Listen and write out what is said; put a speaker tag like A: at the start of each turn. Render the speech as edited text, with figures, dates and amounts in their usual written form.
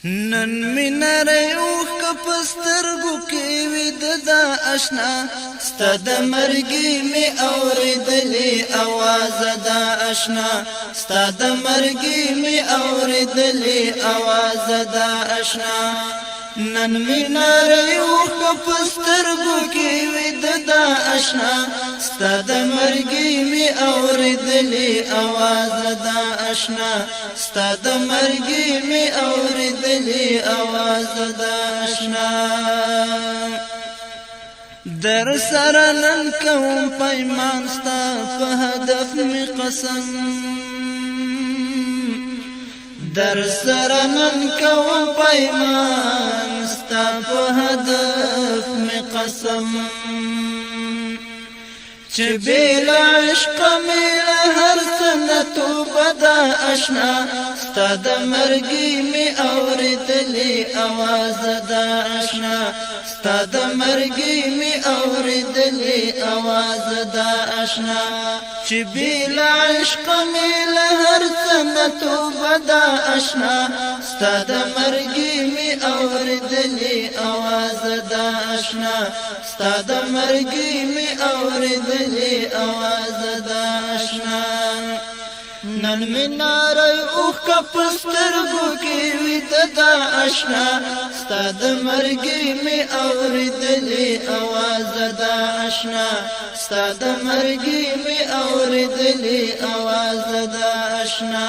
A: نن می نری اوخ کپسترگو کی وید دا اشنا ستاد مرگی می اوریدلی آواز دا اشنا ستاد مرگی می اوریدلی آواز دا اشنا نن می نری اوخ کپسترگو کی وید دا اشنا ستاد مرگی می اوریدلی آواز دا اشنا ستاد مرگی می اوریدلی آواز دا اشنا در سره نن کوم پیمان ستا په هدف می قسم در سره نن کوم پیمان ستا په هدف می قسم چې بلا عشق میرا هر سنتو بدا اشنا ستاد مرگی می اوریدلی آواز دا اشنا ستاد مرگی می اوریدلی آواز دا اشنا چې بلا عشق میرا هر سنتو بدا اشنا ستاد مرگی می اوریدلی آواز دا اشنا ستاد مرگی می اوریدلی آواز دا اشنا نن می ناری اوخ کپسترگو کی وید دا اشنا ستاد مرگی می اوریدلی آواز دا اشنا ستاد مرگی می اوریدلی آواز دا اشنا